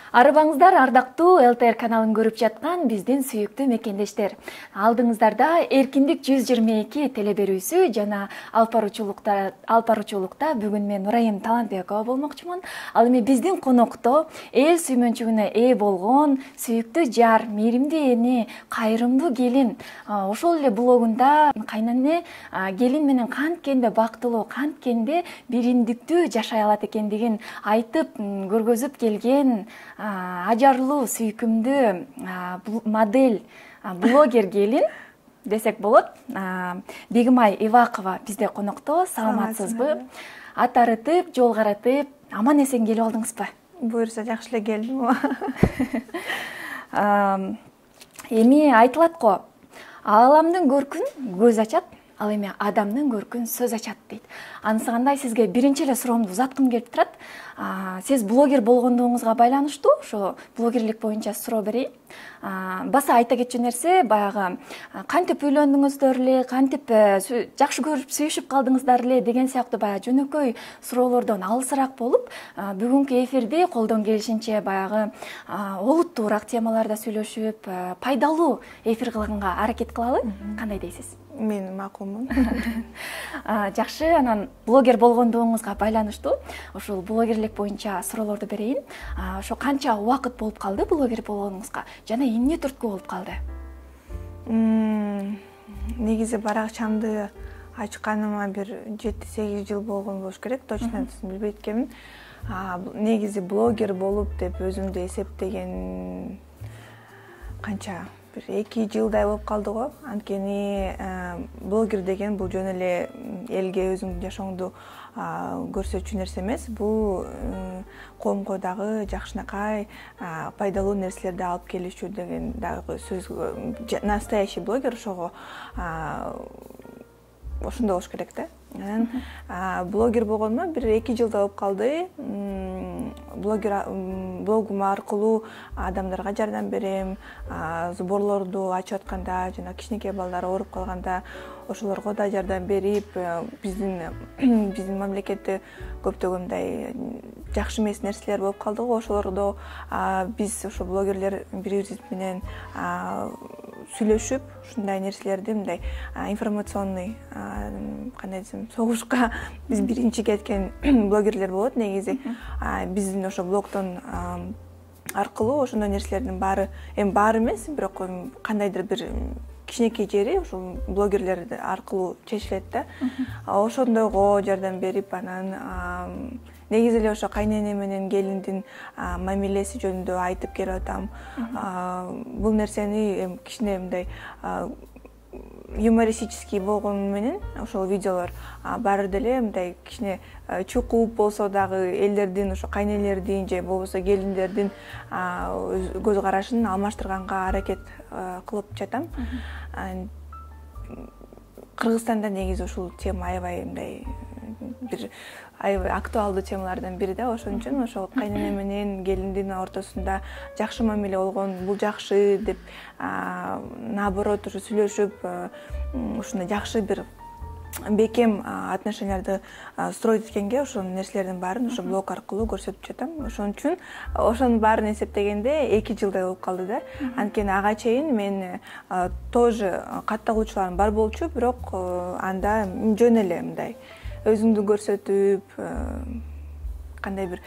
Арыбаңыздар ардактуу ЛТР каналын көрүп жаткан биздин сүйүктүү мекендештер. Алдыңыздарда Эркиндик 122 телеберүүсү жана алпаручулукта бүгүн мен Нурайым Талантбекова болмокчумун. Ал эми биздин конокто эл сүймөнчүгүнө ээ болгон сүйүктүү жар, мээримдүү эне, кайрымдуу келин. Ошол эле блогунда кайнене келин менен канткенде бактылуу, канткенде бириндиктүү жашай алат экендигин айтып көргөзүп келген ажарлуу, сүйкүмдүү модель, блогер келин десек болот. Бегимай Ивакова бизде конокто. Саламатсызбы? Ат арытып, жол каратып, аман эсен келип алдыңызбы? Буюрса жакшы эле келдим. Эми айтылат го, ааламдын көркүн көз ачат, ал эми адамдын көркүн сөз ачат дейт. Анысы кандай, сизге биринчи эле суроомду узаткым келип турат. Сиз блогер болгондугуңузга байланыштуу ошо блогерлик боюнча суроо берейин. Баса айта кетчү нерсе, баягы кантип үйлөндүңүздөр эле, кантип жакшы көрүп сүйүшүп калдыңыздар эле деген сыяктуу баягы жөнөкөй суроолордон алысыраак болуп, бүгүнкү эфирде колдон келишинче баягы олуттуураак темаларда сүйлөшүп, пайдалуу эфир кылганга аракет кылалы. Кандай дейсиз? Мен макулмун. Жакшы, анан блогер болгондугуңузга байланыштуу ошол блогерлик боюнча суроолорду берейин. Ошо канча убакыт болуп калды блогер болгонуңузга жана эмне түрткү болуп калды? Негизи баракчамды ачканыма бир 7-8 жыл болгон болуш керек, точно билбейт экенмин. Негизи блогер болуп деп өзүмдү эсептеген канча 2 жылдай болуп калды го. Анткени блогер деген бул жөн эле элге өзүңдүн жашооңду көрсөтчү нерсе эмес. Бул коомго дагы жакшынакай пайдалуу нерселерди алып келишүү деген дагы сөз. Настоящий блогер ошондой болуш керек да. Анан блогер болгонума бир 2 жылда болуп калды. Блогум аркылуу адамдарга жардам берем, сборлорду ачып атканда, жана кичинекей балдар ооруп калганда ошолорго да жардам берип, биздин мамлекетте көптөгөн мындай жакшы эмес нерселер болуп калды го. Ошолордо биз ошо блогерлер бири-бирибиз менен сүйлөшүп, ушундай нерселерди мындай информационный, кандай десем, согушка биз биринчи кеткен блогерлер болот. Негизи биздин ошо блогдон аркылуу ошондой нерселердин баары эмес, бирок кандайдыр бир кичинекей жери ошол блогерлер аркылуу чечилет да. Ошондойго жардам берип, анан негизи эле ошо кайнене менен келиндин мамилеси жөнүндө айтып келип атам. Бул нерсени кичине мындай юмористический болгону менен ошол видеолор баары деле мындай кичине чукуп болсо дагы элдердин, ошо кайнелердин же болбосо келиндердин көз карашын алмаштырганга аракет кылып жатам. Кыргызстанда негизи ушул тема аябай мындай бир аябай актуалдуу темалардан бири да. Ошон үчүн ошол кайнене менен келиндин ортосунда жакшы мамиле болгон, бул жакшы деп, наоборот ушу сүйлөшүп, ушундай жакшы бир бекем отношенияларды строить эткенге ошол нерселердин баарын ошо блог аркылуу көрсөтүп жатам. Ошон үчүн ошонун баарын эсептегенде 2 жылдай болуп калды да. Анткени ага чейин мен тоже катталуучуларым бар болчу, бирок анда жөн эле мындай өзүңдү көрсөтүп, кандай бир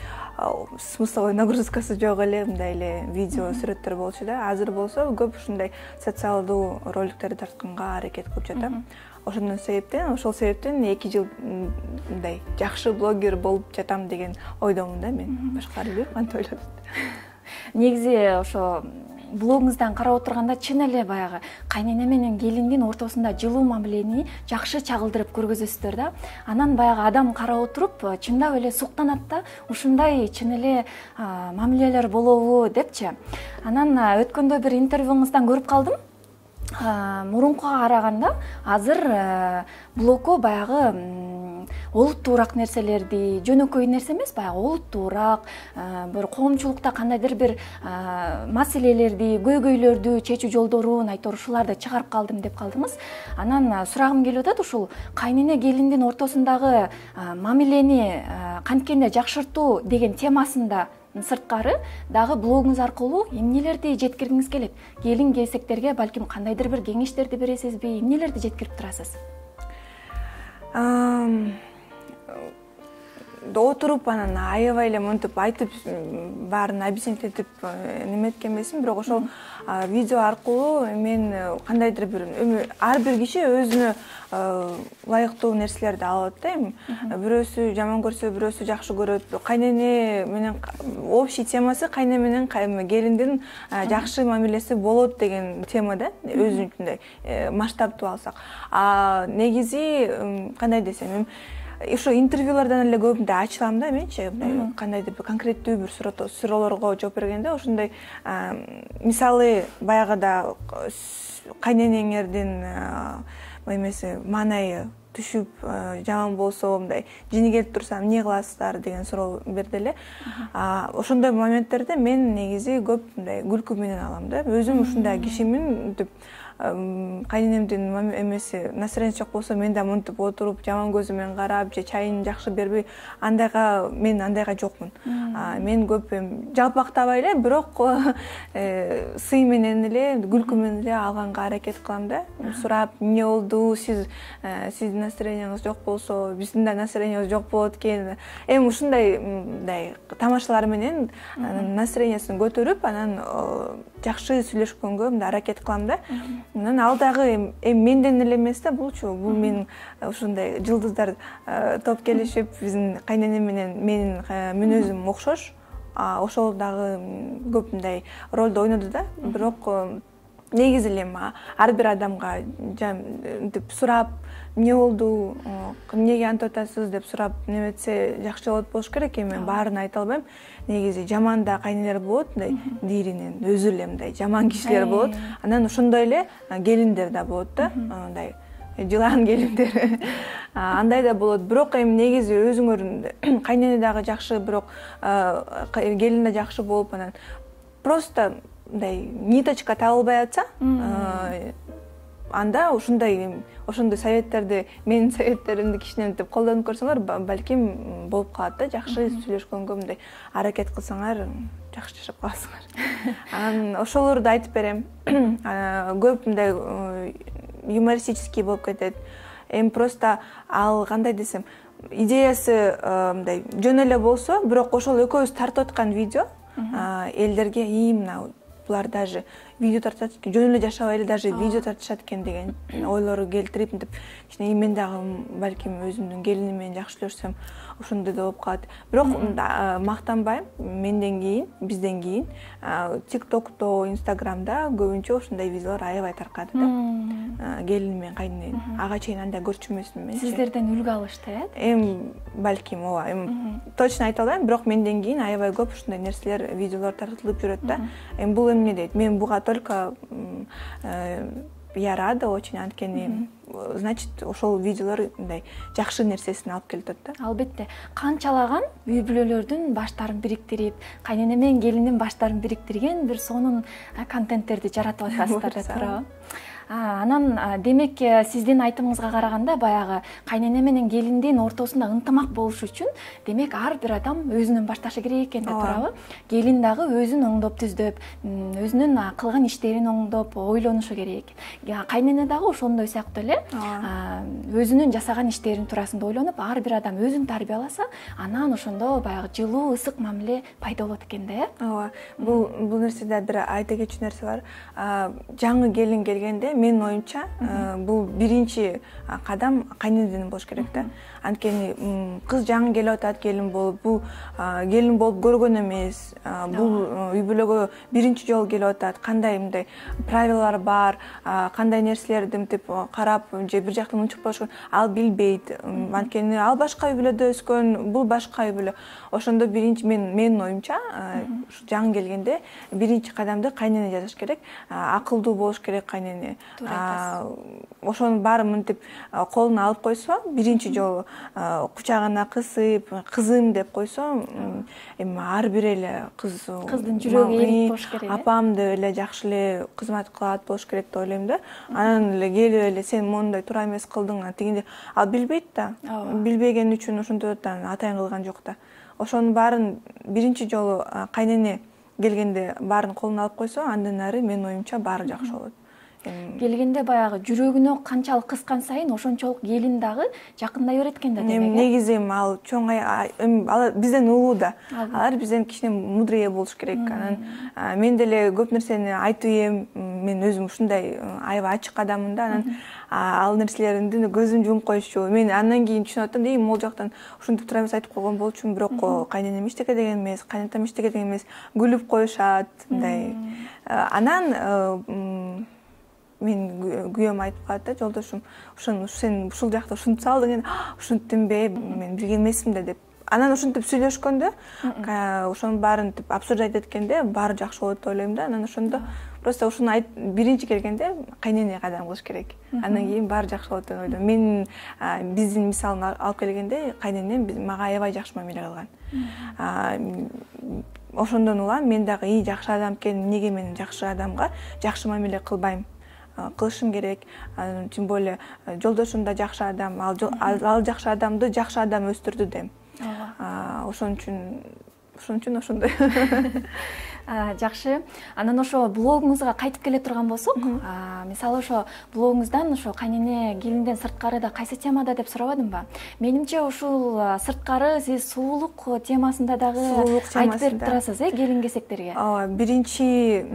смысловой нагрузкасы жок эле, мындай эле видео, сүрөттөр болчу да. Азыр болсо көп ушундай социалдуу роликтерди тартканга аракет кылып жатам. Ошол себептен 2 жыл мындай жакшы блогер болуп жатам деген ойдомун да мен. Башкалар билбейм кантип ойлошот. Негизи ошо блогуңуздан карап отурганда чын эле баягы кайнене менен келиндин ортосунда жылуу мамилени жакшы чагылдырып көргөзөсүздөр да. Анан баягы адам карап отуруп чындап эле суктанат да, ушундай чын эле мамилелер болобу депчи. Анан өткөндө бир интервьюңуздан көрүп калдым. Мурункуга караганда азыр блогго баягы олуттуураак нерселерди, жөнөкөй нерсе эмес, баягы олуттуураак, бир коомчулукта кандайдыр бир маселелерди, көйгөйлөрдү чечүү жолдорун айтор ушуларды чыгарып калдым деп калдыңыз. Анан сурагым келип атат, ушул кайнене келиндин ортосундагы мамилени канткенде жакшыртуу деген темасында сырткары дагы блогуңуз аркылуу эмнелерди жеткиргиңиз келет? Келин келсектерге балким кандайдыр бир кеңештерди бересизби? Эмнелерди жеткирип турасыз? Отуруп анан аябай эле монтип айтып баарын объяснить этип неметкен эмесмин, бирок ошол видео аркылуу мен кандайдыр бир ар бир киши өзүнө ылайыктуу нерселерди алып атат да. Эми бирөөсү жаман көрсө, бирөөсү жакшы көрөт. Кайнене менен общий темасы кайнене менен келиндин жакшы мамилеси болот деген тема да, өзүнчүндөй масштабтуу алсак. Негизи кандай десем, ошо интервьюлардан эле көбүнчө ачылам да менчи, кандайдыр бир конкреттүү бир суроолорго жооп бергенде ошондой мисалы баягыда кайненеңердин эмеси маанайы түшүп жаман болсо, мындай жини келип турса эмне кыласыздар деген суроо берди эле. Ошондой моменттерде мен негизи көп мындай күлкү менен алам да. Өзүм ушундай кишимин деп кайненемдин эмеси настроениясы жок болсо, мен да мынтип отуруп жаман көзү менен карап же чайын жакшы бербей, мен андайга жокмун. Мен көп жалпактабай эле, бирок сый менен эле, күлкү менен эле алганга аракет кылам да. Сурап, эмне болду, сиздин настроенияңыз жок болсо, биздин да настроениябыз жок болот экен. Эми ушундай тамашалар менен настроениясын көтөрүп, анан жакшы сүйлөшкөнгө аракет кылам да. Анан ал дагы менден эле эмес да, бул менин ушундай жылдыздар топ келишип, биздин кайненем менен менин мүнөзүм окшош. Ошол дагы көп мындай ролду ойноду да. Бирок негизи эле ар бир адамга деп сурап, эмне болду, эмнеге антип атасыз деп сурап неметсе жакшы болот болуш керек. Мен баарын айта албайм. Негизи жаман да кайнелер болот, мындай диринен өзү эле мындай жаман кишилер болот. Анан ошондой эле келиндер да болот да, мындай жылан келиндер. Андай да болот. Бирок эми негизи өзүңөр кайнене дагы жакшы, бирок келин да жакшы болуп, анан просто мындай ниточка табылбай атса, анда ошондой советтерди, менин советтеримди кичинемтип колдонуп көрсөңөр, балким болуп калат да. Жакшы сүйлөшкөнгө мындай аракет кылсаңар, жакшы жашап каласыңар. Анан ошолорду айтып берем. Көп мындай юмористический болуп кетет. Эми просто ал кандай десем, идеясы мындай жөн эле болсо, бирок ошол экөөбүз тартып аткан видео элдерге мына булар даже видео тартышат экен, жөн эле жашабай эле даже видео тартышат экен деген ойлору келтирип, мынтип кичине мен дагы балким өзүмдүн келиним менен жакшы сүйлөшсөм ошондой да болуп калат. Бирок мактанбайм, менден кийин, бизден кийин TikTok'то, Instagram'да көбүнчө ошондой видеолор аябай таркады да. Келин менен кайненен. Ага чейин андай көрчү эмесмин мен. Сиздерден үлгү алышты, э? Эми балким ооба, эми точно айта албайм, бирок менден кийин аябай көп ушундай нерселер, видеолор тартылып жүрөт да. Эми бул эмне дейт? Мен буга только я рада очень, анткени значит ошол видеолор мындай жакшы нерсесин алып келип атат да. Албетте, канчалаган үй бүлөлөрдүн баштарын бириктирип, кайнене менен келиндин баштарын бириктирген бир сонун контенттерди жаратып атасыздар да, туурабы? Анан демек сиздин айтымыңызга караганда баягы кайнене менен келиндин ортосунда ынтымак болуш үчүн демек ар бир адам өзүнөн башташы керек экен да, туурабы? Келин дагы өзүн оңдоп түздөп, өзүнүн кылган иштерин оңдоп ойлонушу керек. Кайнене дагы ошондой сыяктуу эле өзүнүн жасаган иштерин туурасында ойлонуп, ар бир адам өзүн тарбияласа, анан ошондо баягы жылуу, ысык мамиле пайда болот экен да, э? Ооба. Бул нерседе бир айта кетчү нерсе бар. Жаңы келин келгенде менин оюмча бул биринчи кадам кайненеден болуш керек да. Анткени кыз жаңы келип атат, келин болуп, бул келин болуп көргөн эмес. Бул үй бүлөгө биринчи жолу келип атат. Кандай мындай правилалар бар, кандай нерселерди мынтип карап же бир жактан унчук болуш керек, ал билбейт. Анткени ал башка үй бүлөдө өскөн, бул башка үй бүлө. Ошондо биринчи менин оюмча жаңы келгенде биринчи кадамды кайнене жасаш керек. Акылдуу болуш керек кайнене. Туура айтасыз. Ошонун баарын мынтип колуна алып койсо, биринчи жолу кучагына кысып, кызым деп койсо, эми ар бир эле кыздын жүрөгү эрип болуш керек. Апамды эле жакшы эле кызмат кылат болуш керек деп ойлойм да. Анан эле келип эле сен моундай туура эмес кылдың, тигинде ал билбейт да. Билбеген үчүн ошентип атат, атайын кылган жок да. Ошонун баарын биринчи жолу кайнене келгенде баарын колуна алып койсо, андан ары менин оюмча баары жакшы болот. Келгенде баягы жүрөгүнө канчалык кыскан сайын ошончолук келин дагы жакындай берет экен да демек. Негизи ал чоң ал бизден улуу да. Алар бизден кичине мудрее болуш керек. Анан мен деле көп нерсени айтып эм, мен өзүм ушундай аябай ачык адаммын да. Анан ал нерселерди көзүм жумуп коюшчу. Мен андан кийин түшүнүп аттым, могул жактан ушинтип туура эмес айтып койгон болчумун, бирок кайненем эчтеке деген эмес, кайнатам эчтеке деген эмес, күлүп коюшат, мындай. Анан мен күйөөм айтып калат да, жолдошум, сен ушул жакта ушинтип салдың, ушинттимби, мен билген эмесмин да деп. Анан ушинтип сүйлөшкөндө, ошонун баарын обсуждать эткенде баары жакшы болот деп ойлойм да. Анан ошондо просто ушуну биринчи келгенде кайнене кадам кылыш керек. Андан кийин баары жакшы болот деп ойлойм. Мен биздин мисалын алып келгенде, кайненем мага аябай жакшы мамиле кылган. Ошондон улам мен дагы жакшы адам экен, эмнеге мен жакшы адамга жакшы мамиле кылбайм? Кылышым керек. Тем более жолдошум да жакшы адам, ал жакшы адамды жакшы адам өстүрдү дейм. Ошон үчүн ошондой. Жакшы. Анан ошо блогуңузга кайтып келе турган болсок, мисалы ошо блогуңуздан ошо кайнене келинден сырткары да кайсы темада деп сурабадымбы? Менимче ушул сырткары сиз сулуулук темасында дагы айтып берип турасыз, келин кесектерге. Ооба, биринчи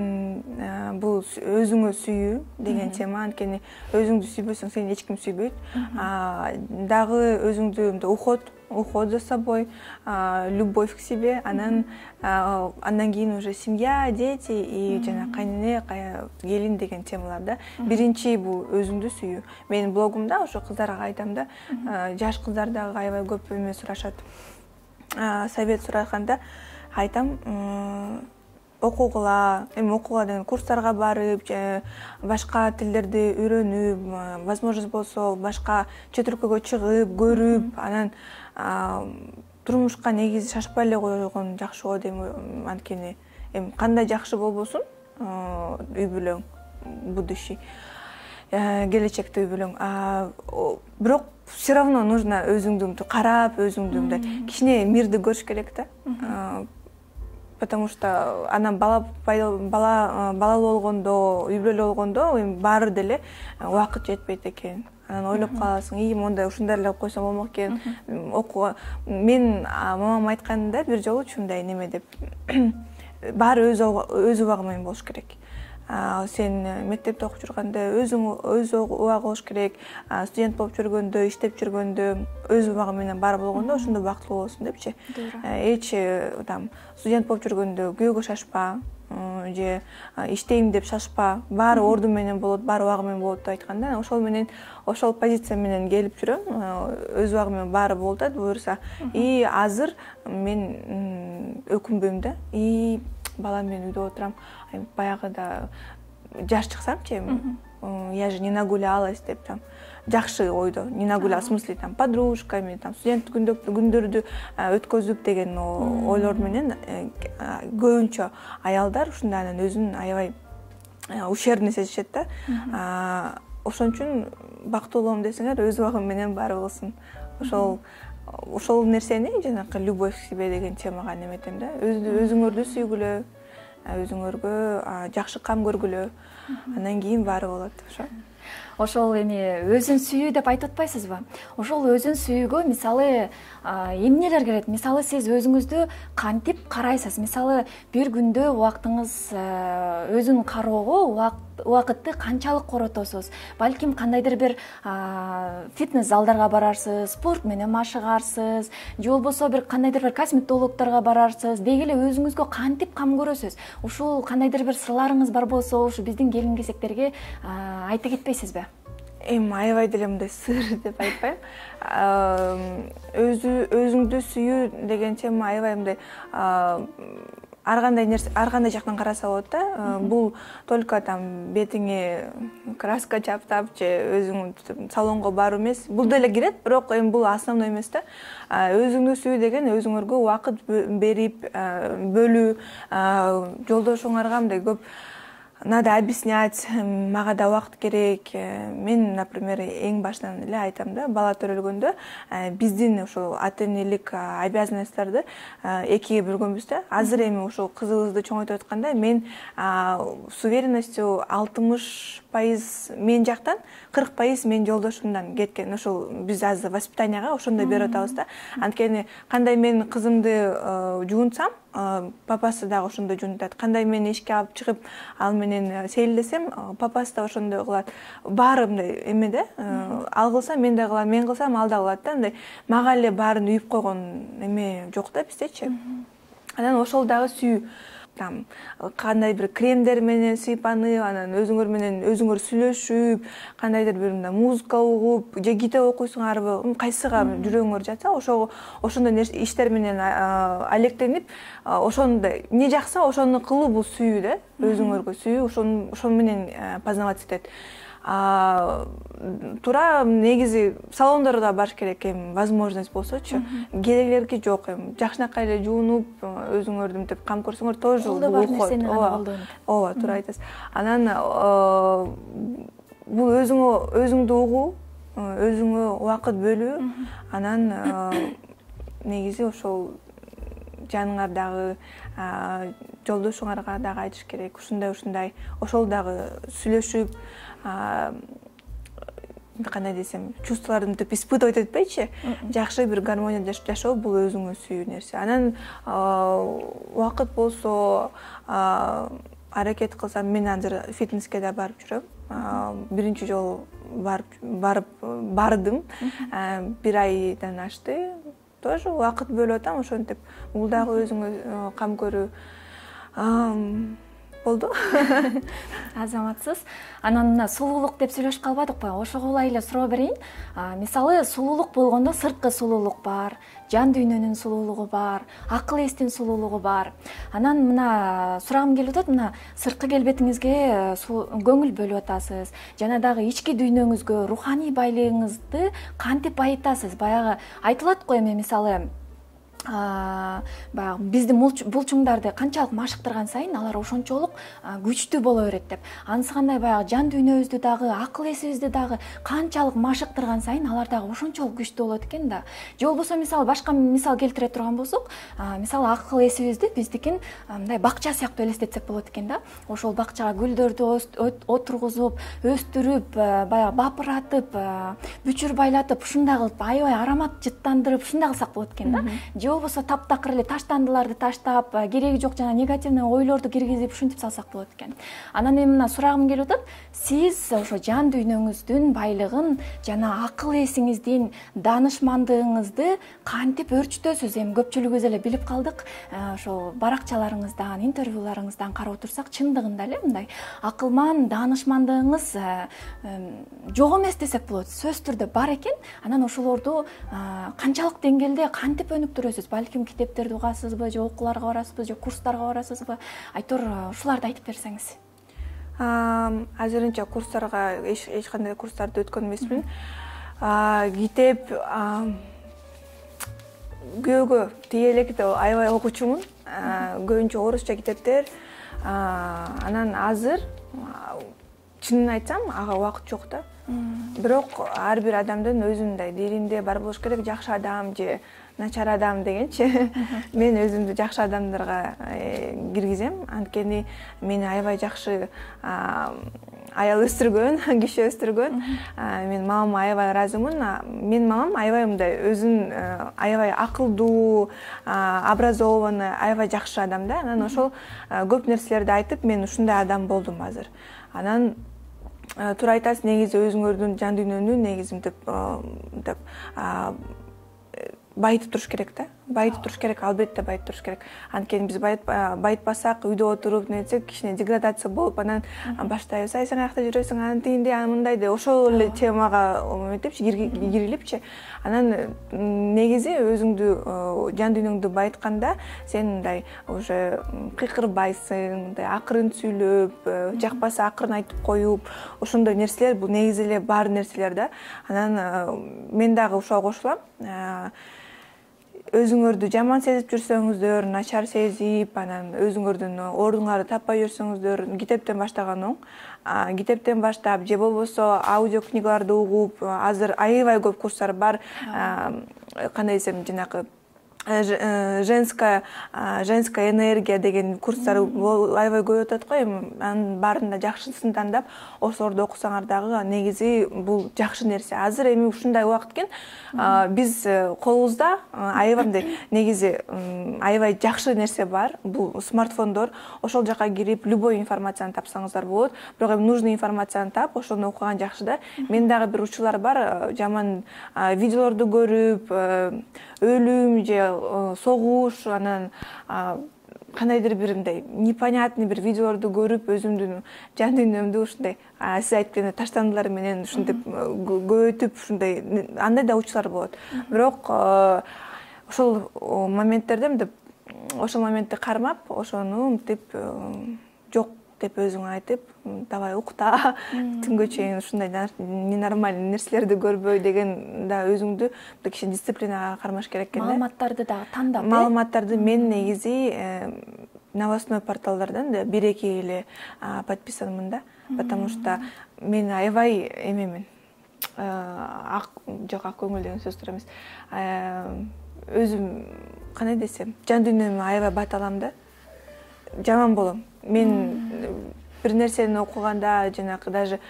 бул өзүңө сүйүү деген тема, анткени өзүңдү сүйбөсөң сени эч ким сүйбөйт. Дагы өзүңдү уход за собой, любовь к себе, андан кийин уже семья, дети и жана кайнене, келин деген темаларда. Биринчи бул өзүңдү сүйүү. Менин блогумда ошо кыздарга айтам да, жаш кыздар дагы аябай көп эме сурашат. Совет сурашканда айтам, окугула, деген курстарга барып, башка тилдерди үйрөнүп, возможность болсо башка чет өлкөгө чыгып, көрүп, анан турмушка негизи шашпай эле койгон жакшы го дейм. Анткени кандай жакшы болбосун үй бүлөң, будущий келечекте үй бүлөң, бирок все равно нужно өзүңдү карап, өзүңдү мындай кичине мирди көрүш керек да. Потому что анан балалуу болгондо, үй бүлөлүү болгондо баары деле убакыт жетпейт экен. Анан ойлоп каласың, мондай ушундай эле койсом болмок экен. Мен мамам айтканда бир жолу ушундай неме деп, баары өз убагы менен болуш керек. Сен мектепте окуп жүргөндө өз убагы болуш керек, студент болуп жүргөндө, иштеп жүргөндө өз убагы менен баары болгондо ошондо бактылуу болосуң депчи. Эч студент болуп жүргөндө күйөөгө шашпа, же иштейм деп шашпа, баары орду менен болот, баары убагы менен болот деп айтканда, ошол позиция менен келип жүрөм, өз убагы менен баары болуп атат буюрса. И азыр мен өкүнбөйм да. Балам менен үйдө отурам, баягыда жаш чыксамчы, я же не нагулялась деп жакшы ойдо, не нагулялась, в смысле подружками, студент күндөрдү өткөзүп деген ойлор менен көбүнчө аялдар ушундай анан өзүн аябай ущербный сезишет да. Ошон үчүн бактылуу болом десеңер, өз убагым менен баары болсун. Ошол нерсени жанакы любовь к себе деген темага неметем да. Өзүңөрдү сүйгүлө, өзүңөргө жакшы кам көргүлө, андан кийин баары болот. Ошол эми өзүн сүйүү деп айтып атпайсызбы? Ошол өзүн сүйүүгө мисалы эмнелер келет? Мисалы сиз өзүңүздү кантип карайсыз? Мисалы бир күндө убактыңыз өзүн кароого убакытты канчалык коротосуз? Балким кандайдыр бир фитнес залдарга барарсыз, спорт менен машыгарсыз, же болбосо бир кандайдыр бир косметологторго барарсыз, деги эле өзүңүзгө кантип кам көрөсүз? Ушул кандайдыр бир сырларыңыз бар болсо, ушу биздин келин кесектерге айта кетпейсизби? Аябай деле мындай сыр деп айтпайм. Өзүңдү сүйүү деген тема аябай мындай ар кандай жактан караса болот да. Бул только там бетиңе краска чаптап же өзүң салонго баруу эмес. Бул деле кирет, бирок эми бул основной эмес да. Өзүңдү сүй деген өзүңөргө убакыт берип, бөлүү, жолдошуңарга мындай көп надо объяснять, мага да убакыт керек. Мен, например, эң баштан эле айтам да, бала төрөлгөндө биздин ошол ата энелик обязанностьтарды экиге бөлгөнбүз да. Азыр эми ошол кызыбызды чоңойтуп атканда мен с уверенностью 60% мен жактан, 40% мен жолдошумдан кеткен. Ошол биз азыр воспитанияга ошондой берип атабыз да. Анткени кандай мен кызымды жуунсам, папасы дагы ошондой жуунтат. Кандай мен эшикке алып чыгып, ал менен сейилдесем, папасы да ошондой кылат. Баары мындай эме да, ал кылса мен да кылам, мен кылсам ал да кылат да. Мындай мага эле баарын үйүп койгон эме жок да биздечи. Анан ошол дагы сүйүү. Там кандай бир кремдер менен сыйпанып, анан өзүңөр менен өзүңөр сүйлөшүп, кандайдыр бир музыка угуп, же китеп окуйсуңарбы, кайсыга жүрөгүңөр жатса, ошондой иштер менен алектенип, ошондой эмне жакса ошону кылуу бул сүйүү да, өзүңөргө сүйүү, ошон менен познаваться этет. Туура негизи салондорго барыш керек, эми возможность болсочу. Кереги жок, эми жакшынакай эле жуунуп, өзүңөрдү мынтип кам көрсөңөр тоже колдо бар нерсени гана колдонуп. Ооба, туура айтасыз. Анан бул өзүңдү угуу, өзүңө убакыт бөлүү, анан негизи ошол жаныңардагы жолдошуңарга дагы айтыш керек, ушундай, ошол дагы сүйлөшүп, кандай десем, чувстволорду мынтип испытывать этпейчи, жакшы бир гармонияда жашоо бул өзүңө сүйүү нерсе. Анан убакыт болсо, аракет кылсам, мен азыр фитнеске да барып жүрөм. Биринчи жолу бардым, 1 айдан ашты. Тоже убакыт бөлүп атам, ошентип бул дагы өзүңө кам көрүү болду. Азаматсыз. Анан мына сулуулук деп сүйлөшүп калбадыкпы? Ошого улай эле суроо берейин. Мисалы, сулуулук болгондо сырткы сулуулук бар, жан дүйнөнүн сулуулугу бар, акыл эстин сулуулугу бар. Анан мына сурагым келип атат, мына сырткы келбетиңизге көңүл бөлүп атасыз, жана дагы ички дүйнөңүзгө, руханий байлыгыңызды кантип байытасыз? Баягы айтылат го эми, мисалы, баягы биздин булчуңдарды канчалык машыктырган сайын алар ошончолук күчтүү боло берет деп. Анысы кандай, баягы жан дүйнөбүздү дагы, акыл эсибизди дагы канчалык машыктырган сайын алар дагы ошончолук күчтүү болот экен да. Же болбосо мисалы башка мисал келтире турган болсок, мисалы акыл эсибизди биздикин мындай бакча сыяктуу элестетсек болот экен да. Ошол бакчага гүлдөрдү отургузуп, өстүрүп, баягы бапыратып, бүчүр байлатып, ушундай кылып аябай аромат жыттандырып, ушундай кылсак болот экен да. Же болбосо таптакыр эле таштандыларды таштап, кереги жок жана негативный ойлорду киргизип ушинтип салсак болот экен. Анан эми мына сурагым келип атат, сиз ошо жан дүйнөңүздүн байлыгын жана акыл эсиңиздин даанышмандыгыңызды кантип өрчүтөсүз? Эми көпчүлүгүбүз эле билип калдык, ошо баракчаларыңыздан, интервьюларыңыздан карап отурсак, чындыгында эле мындай акылман, даанышмандыгыңыз жок эмес десек болот, сөзсүз түрдө бар экен. Анан ошолорду канчалык деңгээлде кантип өнүктүрөсүз? Балким китептерди угасызбы, же окууларга барасызбы, же курстарга барасызбы? Айтор ушуларды айтып берсеңиз. Азырынча курстарга эч кандай курстарды өткөн эмесмин. Китеп күйөөгө тие электе аябай окуучумун. Көбүнчө орусча китептер. Анан азыр чынын айтсам, ага убакыт жок да. Бирок ар бир адамдын өзүндөй дилинде бар болуш керек, жакшы адам же начар адам дегенчи. Мен өзүмдү жакшы адамдарга киргизем, анткени мени аябай жакшы аял өстүргөн, киши өстүргөн. Мен мамама аябай ыраазымын. Менин мамам аябай мындай өзүн аябай акылдуу, образованный, аябай жакшы адам да. Анан ошол көп нерселерди айтып, мен ушундай адам болдум азыр. Анан туура айтасыз, негизи өзүңөрдүн жан дүйнөнү негизи мынтип байытып туруш керек да. байытып туруш керек, албетте байытып туруш керек. Анткени биз байытпасак, үйдө отуруп нетсек, кичине деградация болуп, анан баштайбыз. Ай сен каякта жүрөсүң, анан тигинде, анан мындай деп ошол эле темага эметипчи, кирилипчи. Анан негизи өзүңдү жан дүйнөңдү байытканда сен мындай уже кыйкырбайсың, мындай акырын сүйлөп, жакпаса акырын айтып коюп, ошондой нерселер бул негизи эле бар нерселер да. Анан мен дагы ошого кошулам. Өзүңөрдү жаман сезип жүрсөңүздөр, начар сезип, анан өзүңөрдүн ордуңарды таппай жүрсөңүздөр, китептен баштаган оң. Китептен баштап же болбосо аудио книгаларды угуп, азыр аябай көп курстар бар. Кандай десем, жанакы женская энергия деген курстар аябай көп өтөт го. Анын баарында жакшысын тандап, ошолорду окусаңар дагы негизи бул жакшы нерсе. Азыр эми ушундай убакыт экен, биз колубузда аябай негизи аябай жакшы нерсе бар. Бул смартфондор. Ошол жака кирип, любой информацияны тапсаңыздар болот. Бирок эми нужный информацияны тап, ошону окуган жакшы да. Мен дагы бир учурлар бар, жаман видеолорду көрүп, өлүм же согуш, анан кандайдыр бир мындай непонятный бир видеолорду көрүп, өзүмдүн жан дүйнөмдү ушундай сиз айткандай таштандылар менен ушинтип көбөйтүп, ушундай андай да учурлар болот. Бирок ошол моменттерде мынтип, ошол моментти кармап, ошону мынтип жок деп өзүңө айтып, давай укта, түнгө чейин ушундай ненормальный нерселерди көрбөй деген да өзүңдү кичине дисциплинага кармаш керек экен да. Маалыматтарды дагы тандап, маалыматтарды мен негизи новостной порталдардан да 1-2 эле подписанмын да, потому что мен аябай эмемен. Жок, ак көңүл деген сөз турат эмес. Өзүм кандай десем, жан дүйнөмө аябай бат алам да. Жаман болом. Мен бир нерсени окуганда, жанакы даже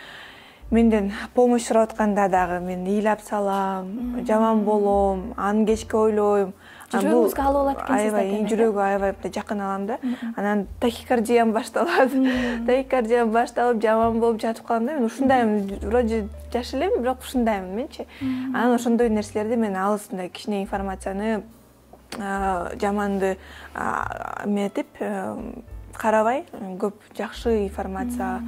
менден помощь сурап атканда дагы мен ыйлап салам, жаман болом, аны кечке ойлойм. Жүрөгүңүзгө алып алат экенсиз да. Аябай жүрөгү аябай жакын алам да. Анан тахикардиям башталат. Тахикардиям башталып, жаман болуп жатып калам да. Мен ушундаймын, вроде жаш элем, бирок ушундаймын менчи. Анан ошондой нерселерди мен алысындай кичине информацияны жаманды метип карабай, көп жакшы информация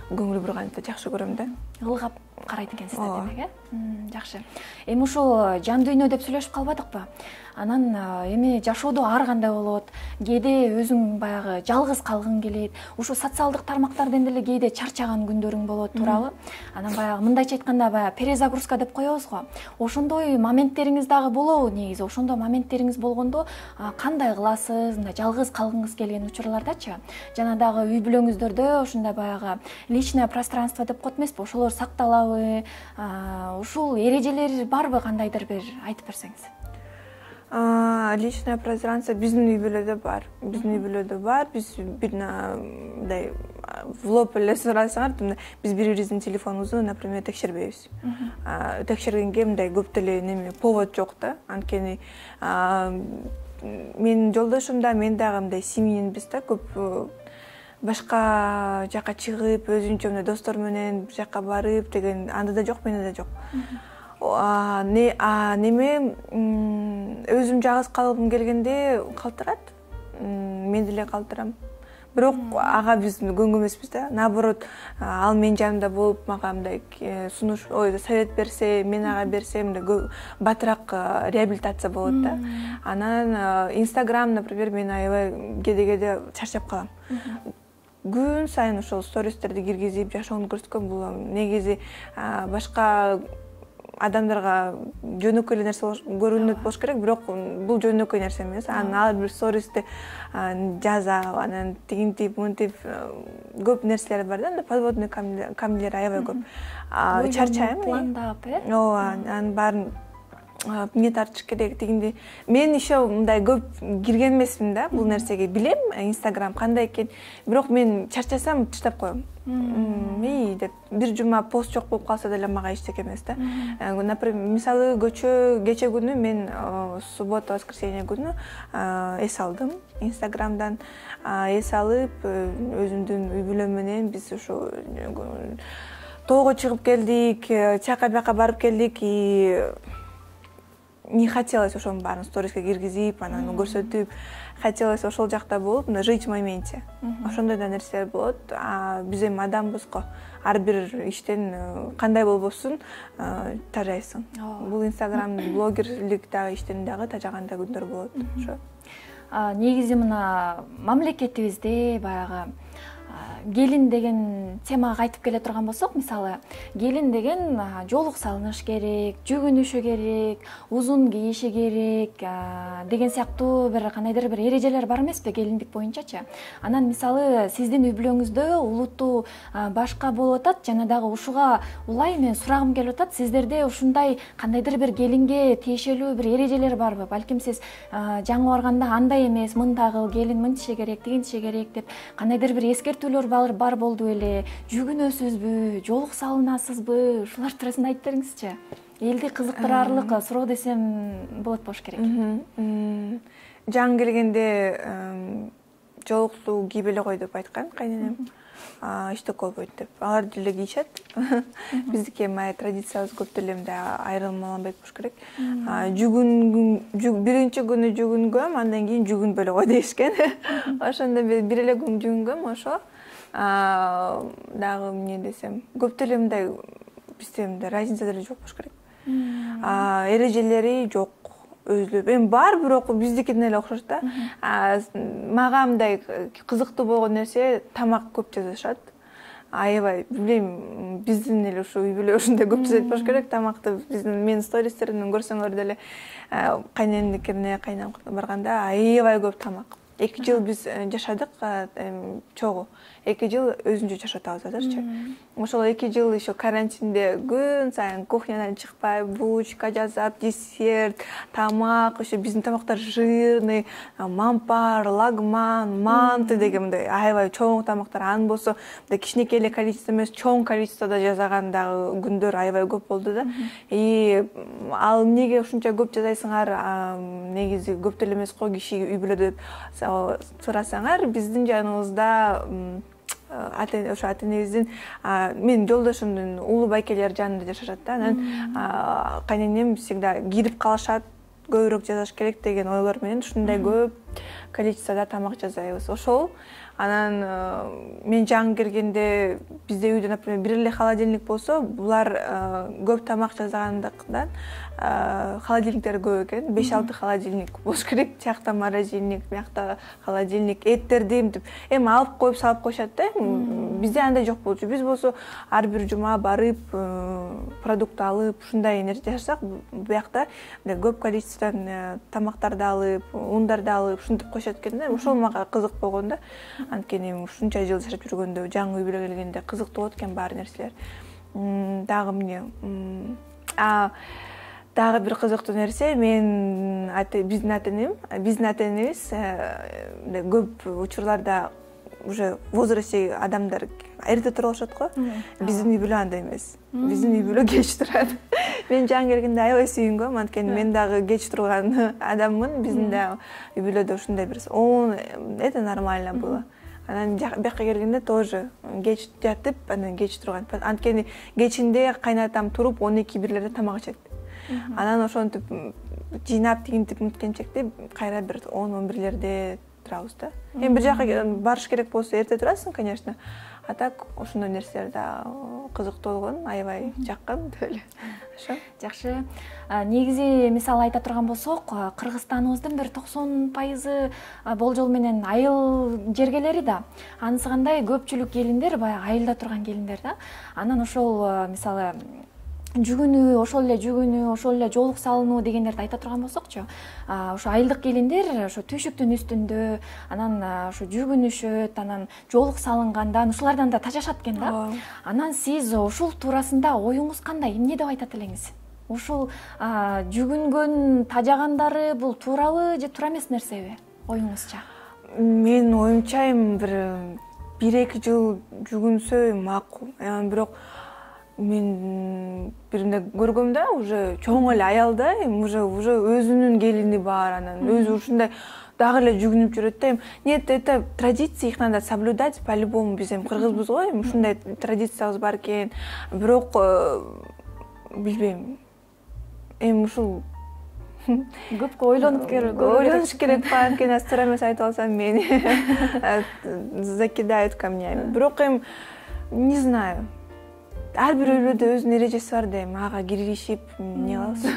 көңүл бурганды жакшы көрөм да. Ылгап карайт экенсиздер демек, жакшы. Эми ушул жан дүйнө деп сүйлөшүп калбадыкпы? Анан эми жашоодо ар кандай болот. Кээде өзүң баягы жалгыз калгың келет. Ушу социалдык тармактардан деле кээде чарчаган күндөрүң болот, туурабы? Анан баягы мындайча айтканда баягы перезагрузка деп коебуз го. Ошондой моменттериңиз дагы болобу негизи? Ошондой моменттериңиз болгондо кандай кыласыз? Мындай жалгыз калгыңыз келген учурлардачы? Жана дагы үй бүлөңүздөрдө ушундай баягы личное пространство деп коет эмеспи? Ошолор сакталабы? Ушул эрежелер барбы, кандайдыр бир айтып берсеңиз? Личное пространство биздин үй бүлөдө бар. Биз бир мындай в лоб эле сурасаңар, биз бири-бирибиздин телефонубузду, например, текшербейбиз. Текшергенге мындай көп деле неме повод жок да. Анткени менин жолдошум да, мен дагы мындай семьянбиз да, көп башка жака чыгып, өзүнчө мындай достор менен бир жака барып деген анда да жок, менде да жок. Неме өзүм жалгыз калгым келгенде калтырат. Мен деле калтырам. Бирок ага биз көңгө эмеспиз да. Наоборот, ал менин жанымда болуп, мага мындай сунуш, совет берсе, мен ага берсем, мындай батыраак реабилитация болот да. Анан Instagram, например, мен аябай кээде чарчап калам. Күн сайын ошол стористерди киргизип, жашоону көрсөткөн бул негизи башка адамдарга жөнөкөй нерсе көрүнөт болуш керек, бирок бул жөнөкөй нерсе эмес. Анан ал бир стористи жазап, анан тигинтип, мынтип көп нерселер бар да, подводный камнелер аябай көп. Чарчайм. Пландап, Ооба, анан баарын эмне тартыш керек дегенде. Мен еще мындай көп кирген эмесмин да бул нерсеге. Билем, Instagram кандай экен, бирок мен чарчасам таштап коем. Деп бир жума пост жок болуп калса деле мага эчтеке эмес да. Например, мисалы кече күнү мен суббота, воскресенье күнү эс алдым Instagram'дан. Эс алып, өзүмдүн үй бүлөм менен биз ушу тоого чыгып келдик, чака бияка барып келдик. не хотелось ошонун баарын сториске киргизип анан көрсөтүп, хотелось ошол жакта болуп жить в моменте. Ошондой да нерселер болот. Биз эми адамбыз го. Ар бир иштен кандай болбосун тажайсың. Бул инстаграм блогерлик дагы иштен дагы тажаганда күндөр болот. Ошо. Негизи мына мамлекетибизде баягы келин деген темага кайтып келе турган болсок, мисалы, келин деген жолук салыныш керек, жүгүнүшү керек, узун кийиши керек деген сыяктуу бир кандайдыр бир эрежелер бар эмеспи келиндик боюнчачы. Анан мисалы сиздин үй-бүлөңүздө улуттуу башка болуп атат, жана дагы ушуга улай мен сурагым келип атат, сиздерде ушундай кандайдыр бир келинге тиешелүү бир эрежелер барбы? Балким сиз жаңы барганда андай эмес, мындай кыл, келин мынтише керек, тигинтише керек деп кандайдыр бир эскертүүлөр бар болду эле, жүгүнөсүзбү, жолук салынасызбы, ушулар туурасында айтып бериңизчи. Элди кызыктыраарлык суроо десем болот болуш керек. Жаңы келгенде жолукту кийип эле кой деп айткан кайненем. Иштек болбойт деп. Алар деле кийишет. Биздики эми традициябыз көп деле мындай айырмаланбайт болуш керек. Биринчи күнү жүгүнгөм, андан кийин жүгүнбөй эле кой дешкен. Ошондо бир эле күн жүгүнгөм, ошо. Дагы эмне десем, көп деле мындай бизде мындай разница деле жок болуш керек. Эрежелери жок. Өзлөп. Эми бар, бирок биздикине эле окшош да. Мага мындай кызыктуу болгон нерсе тамак көп жасашат. Аябай, билбейм, биздин эле ушу үй-бүлө ушундай көп жасайт болуш керек тамакты. Биздин менин стористеримден көрсөңөр деле кайненимдикине, кайнам барганда аябай көп тамак. 2 жыл биз жашадык чогуу. 2 жыл өзүнчө жашап атабызчы. Ошол 2 жыл еще карантинде күн сайын кухнядан чыкпай, булочка жасап, десерт, тамак, ошо биздин тамактар жирный, мампар, лагман, манты дегенде аябай чоң тамактар. Аны болсо кичинекей эле количество эмес, чоң количествода жасаган дагы күндөр аябай көп болду да. Ал эмнеге ушунча көп жасайсыңар? Негизи көп деле эмес го киши үй-бүлөдө деп сурасаңар, биздин жаныбызда ошо ата-энебиздин менин жолдошумдун улуу байкелер жанында жашашат да. Анан кайненем всегда кирип калышат, көбүрөөк жасаш керек деген ойлор менен ушундай көп количествода тамак жасайбыз. Ошол анан мен жаңы киргенде бизде үйдө, например, бир эле холодильник болсо, булар көп тамак жасагандыктан холодильниктер көп экен. 5-6 холодильник болуш керек. Тиякта морозильник, биякта холодильник, эттерди мынтип эми алып коюп салып коюшат да. Бизде андай жок болчу. Биз болсо ар бир жума барып, продукт алып, ушундай нерсе жашасак, биякта көп количестводан тамактарды алып, ундарды алып, ушинтип коюшат экен да. Ошол мага кызык болгон да. Анткени ушунча жыл жашап жүргөндө, жаңы үй-бүлөгө келгенде кызыктуу болот экен баары нерселер. Дагы эмне? Дагы бир кызыктуу нерсе, биздин ата-энебиз көп учурларда уже возрасте адамдар эрте туруп алышат го. Биздин үй-бүлө андай эмес. Биздин үй-бүлө кеч турат. Мен жаңы келгенде аябай сүйүнгөм, анткени мен дагы кеч турган адаммын. Биздин да үй-бүлөдө ушундай бир это нормально было. Анан бияка келгенде тоже кеч жатып, анан кеч турган. Анткени кечинде кайнатам туруп 12-1лерде тамак ичет. Анан ошентип жыйнап тигинтип мүткенчекте кайра бир 10-11лерде турабыз да. Эми бир жака барыш керек болсо эрте турасың, конечно. А так ошондой нерселер да кызыктуу болгон, аябай жаккан деп эле. Ошо. Жакшы. Негизи мисалы айта турган болсок, Кыргызстаныбыздын бир 90% болжол менен айыл жергелери да. Анысы кандай көпчүлүк келиндер баягы айылда турган келиндер да. Анан ошол мисалы жүгүнүү, ошол эле жолук салынуу дегендерди айта турган болсокчу, ошо айылдык келиндер ошо түйшүктүн үстүндө, анан ошо жүгүнүшөт, анан жолук салынгандан ушулардан да тажашат экен да. Анан сиз ушул туурасында оюңуз кандай? Эмне деп айтат элеңиз? Ушул жүгүнгөн, тажагандары бул туурабы же туура эмес нерсеби? Оюңузча? Менин оюмча бир 1-2 жыл жүгүнсө макул. Бирок мен биринде көргөм да, уже чоң эле аялда, уже өзүнүн келини бар, анан өзү ушундай дагы эле жүгүнүп жүрөт да. Нет, это традиции, их надо соблюдать по-любому. Биз кыргызбыз го, ушундай традициябыз бар экен. Бирок билбейм. Ушул Көп ойлонуп ойлонуш керек па, анткени аз туура эмес айтып алсам мени закидают камнями. Бирок эми не знаю. Ар бир үйлөрдө өзүнүн эрежеси бар да, эми ага киришип эмне кыласыз?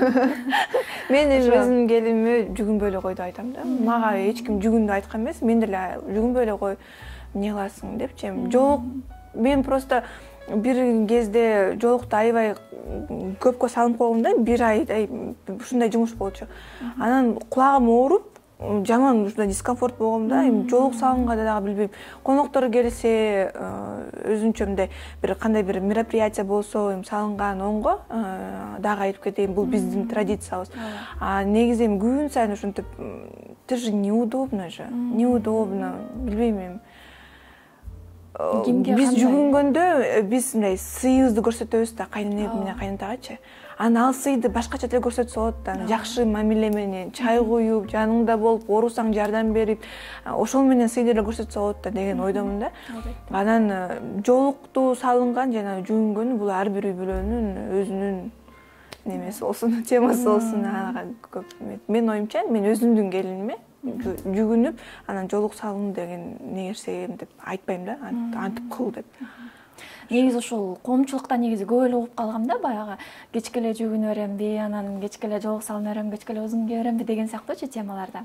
Мен өзүмдүн келиниме жүгүнбөй эле кой деп айтам да. Мага эч ким жүгүн деп айткан эмес, мен деле жүгүнбөй эле кой, эмне кыласың депчи. Жолук мен просто бир кезде жолукту аябай көпкө салынып койгом да, бир айдай ушундай жумуш болчу. Анан кулагым ооруп, жаман ушундай дискомфорт болгом да, эми жолук салынга дагы билбейм. Коноктор келсе, өзүнчө мындай бир кандай бир мероприятие болсо, эми салынган оңго дагы айтып кетейин, бул биздин традициябыз. А негизи эми күн сайын ушинтип, это же неудобно же, неудобно, билбейм эми. Биз жүгүнгөндө биз мындай сыйыбызды көрсөтөбүз да, кайнене менен кайнатагачы. Анан ал сыйды башкача деле көрсөтсө болот да, жакшы мамиле менен, чай куюп, жаныңда болуп, оорусаң жардам берип, ошол менен сыйды деле көрсөтсө болот да деген ойдомун да. Анан жолукту салынган жана жүгүнгөн бул ар бир үй бүлөнүн өзүнүн немеси болсун, темасы болсун. Мен оюмча, мен өзүмдүн келиниме жүгүнүп, анан жолук салын деген нерсе деп айтпайм да, антип кыл деп. Негизи ошол коомчулукта негизи көп эле угуп калгам да, баягы кечке эле жүгүнө беремби, анан кечке эле жолук салына берем, кечке эле узун кие беремби деген сыяктуучу темаларда.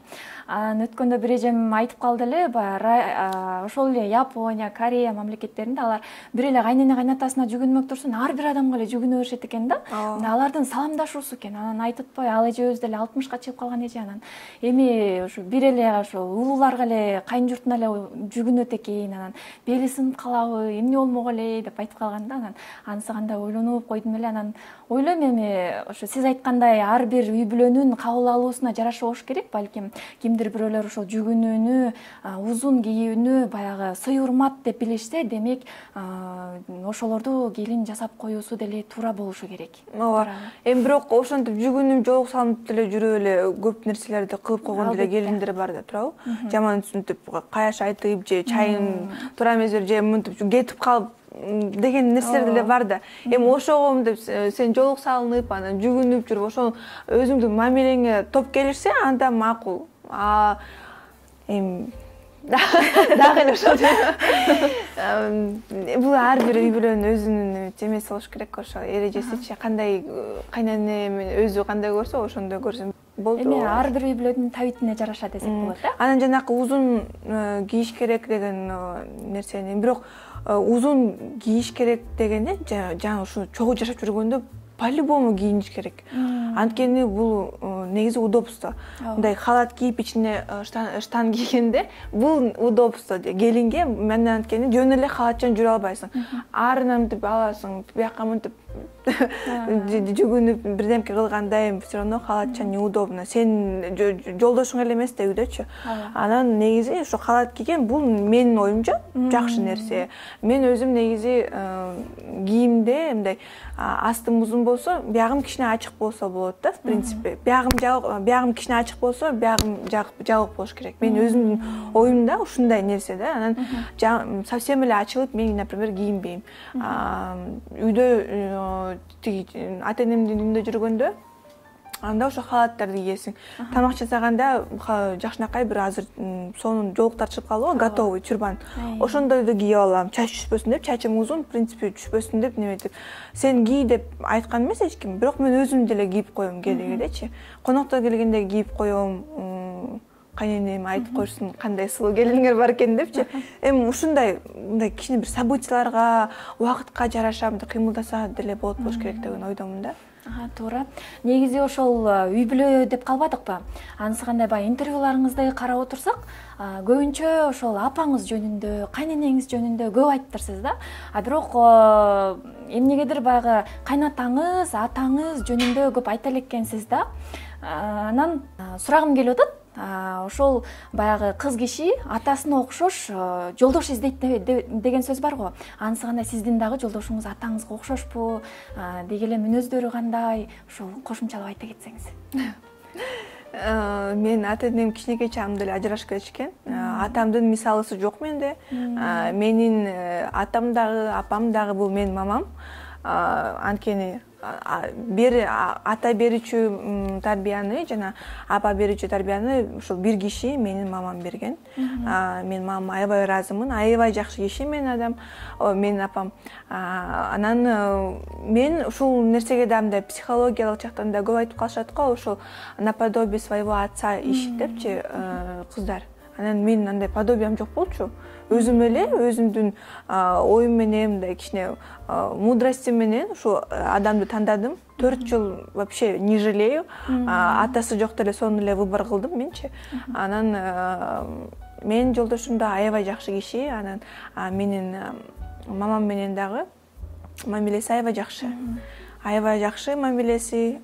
Анан өткөндө бир эжем айтып калды эле, баягы ошол эле Япония, Корея мамлекеттеринде алар бир эле кайнене кайнатасына жүгүнмөк турсун, ар бир адамга эле жүгүнө беришет экен да. Алардын саламдашуусу экен. Анан айтып атпайбы, ал эжебиз деле 60ка чыгып калган эже, анан эми ушу бир эле ошо улууларга эле кайын журтуна эле жүгүнөт экен, анан бели сынып калабы, эмне болмок эле деп айтып калганда, анан анысы кандай ойлонуп койдум эле. Анан ойлойм эми ошо сиз айткандай ар бир үй бүлөнүн кабыл алуусуна жараша болуш керек. Балким кимдир бирөөлөр ошол жүгүнүүнү, узун кийүүнү баягы сый урмат деп билишсе, демек ошолорду келин жасап коюусу деле туура болушу керек. Ооба. Эми бирок ошентип жүгүнүп, жолук салынып деле жүрүп эле көп нерселерди кылып койгон деле келиндер бар да, туурабы? Жаман түсүнтүп, каяш айтып же чайын туура эмес же мынтип кетип калып деген нерселер деле бар да. Эми ошого мынтип сен жолук салынып, анан жүгүнүп жүрүп, ошол өзүңдүн мамилеңе топ келишсе, анда макул. Эми дагы эле ошол. Бул ар бир үй бүлөнүн өзүнүн темеси болуш керек, ошо эрежесичи, кандай кайнене менен өзү кандай көрсө, ошондой көрсөм болду. Эми ар бир үй бүлөнүн табитине жараша десек болот да. Анан жанакы узун кийиш керек деген нерсени, бирок узун кийиш керек дегенде жана ушу чогуу жашап жүргөндө по-любому кийиниш керек. Анткени бул негизи удобство. Мындай халат кийип ичине штан кийгенде бул удобство. Келинге мен анткени жөн эле халатчан жүрө албайсың. Арынан мынтип аласың, бияка мынтип жүгүнүп бирдемке кылганда эми все равно халатчан неудобно. Сен жолдошуң эле эмес да үйдөчү. Анан негизи ошо халат кийген бул менин оюмча жакшы нерсе. Мен өзүм негизи кийимде мындай астым узун болсо, биягым кичине ачык болсо болот да, в принципе. Биягым кичине ачык болсо, биягым жабык болуш керек. Мен өзүмдүн оюмда ушундай нерсе да. Анан совсем эле ачылып мен, например, кийинбейм. Үйдө ата-энемдин үйүндө жүргөндө анда ошо халаттарды кийесиң. Тамак жасаганда жакшынакай бир азыр сонун жолуктар чыгып калды, готовый чурбан. Ошондойду кийип алам, чач түшпөсүн деп, чачым узун, в принципе, түшпөсүн деп неметип. Сен кий деп айткан эмес эч ким, бирок мен өзүм деле кийип коем келгендечи. Коноктор келгенде кийип коем. Кайненем айтып койсун, кандай сулуу келиңер бар экен депчи. Эми ушундай мындай кичине бир событияларга, убакытка жараша мындай кыймылдаса деле болот болуш керек деген ойдомун да. Туура. Негизи ошол үй бүлө деп калбадыкпы? Анысы кандай баягы интервьюларыңызды карап отурсак, көбүнчө ошол апаңыз жөнүндө, кайненеңиз жөнүндө көп айттырсыз да. Бирок эмнегедир баягы кайнатаңыз, атаңыз жөнүндө көп айта элеккенсиз да. Анан сурагым келип атат. Ошол баягы кыз киши атасына окшош жолдош издейт деген сөз бар го. Анысы кандай, сиздин дагы жолдошуңуз атаңызга окшошпу? Деги эле мүнөздөрү кандай? Ошол кошумчалап айта кетсеңиз. Мен ата-энем кичинекей чагымда эле ажырашып кетишкен. Атамдын мисалысы жок менде. Менин атам дагы, апам дагы бул менин мамам. анткени ата берүүчү тарбияны жана апа берүүчү тарбияны ушул бир киши, менин мамам берген. Мен мамама аябай ыраазымын, аябай жакшы киши менин адам, менин апам. Анан мен ушул нерсеге да мындай психологиялык жактан да көп айтып калышат го, ушул наподобие своего отца ищет депчи кыздар. Анан менин андай подобиям жок болчу. Өзүм эле өзүмдүн оюм менен, мындай кичине мудростью менен ушу адамды тандадым. 4 жыл вообще не жалею. Атасы жок деле сону эле выбор кылдым менчи. Анан менин жолдошум да аябай жакшы киши. Анан менин мамам менен дагы мамилеси аябай жакшы. Аябай жакшы мамилеси.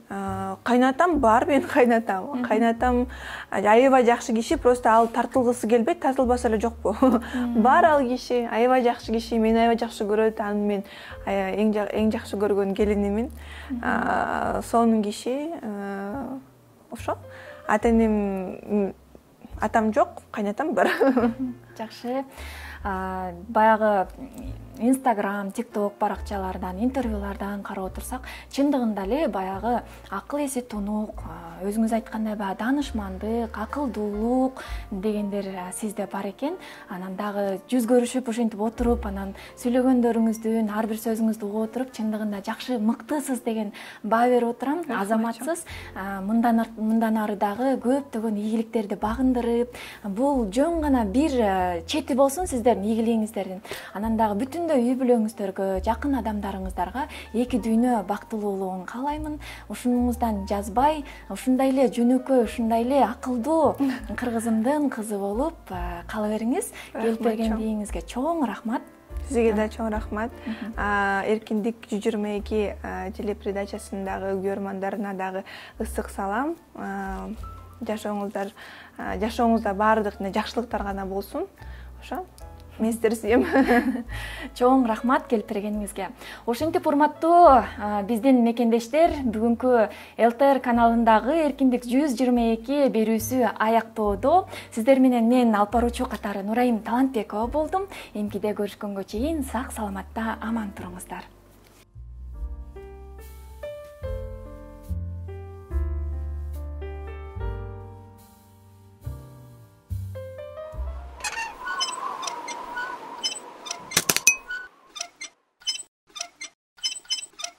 Кайнатам бар, мен кайнатам. Кайнатам аябай жакшы киши, просто ал тартылгысы келбейт, тартылбаса эле жокпу. Бар ал киши, аябай жакшы киши, мени аябай жакшы көрөт, аны мен эң жакшы көргөн келинимин. Сонун киши. Ошо. Атам жок, кайнатам бар. Жакшы. Баягы Instagram, TikTok баракчалардан, интервьюлардан карап отурсак, чындыгында эле баягы акыл эси тунук, өзүңүз айткандай баягы данышмандык, акылдуулук дегендер сизде бар экен. Анан дагы жүз көрүшүп ошентип отуруп, анан сүйлөгөндөрүңүздүн ар бир сөзүңүздү угуп отуруп, чындыгында жакшы, мыктысыз деген баа берип отурам. Азаматсыз, мындан ары дагы көптөгөн ийгиликтерди багындырып, бул жөн гана бир чети болсун сиздердин ийгилигиңиздердин. Анан дагы бүтүн үй бүлөңүздөргө, жакын адамдарыңыздарға эки дүйнө бактылуулугун каалаймын. Ушуңуздан жазбай, ушундай эле жөнөкөй, ушундай эле акылдуу кыргызымдын кызы болуп кала бериңиз. Келип бергендигиңизге чоң рахмат. Сизге да чоң рахмат. Эркиндик 122 телепередачасындагы көрөрмандарына дагы ысык салам. Жашооңузда баардык жакшылыктар гана болсун. Ошо. Мен сиздерди сүйөм. Чоң рахмат келип бергениңизге. Ошентип урматтуу биздин мекендештер, бүгүнкү ЛТР каналындагы Эркиндик 122 берүүсү аяктоодо. Сиздер менен мен алып баруучу катары Нурайым Талантбекова болдум. Эмкиде көрүшкөнгө чейин сак саламатта аман туруңуздар.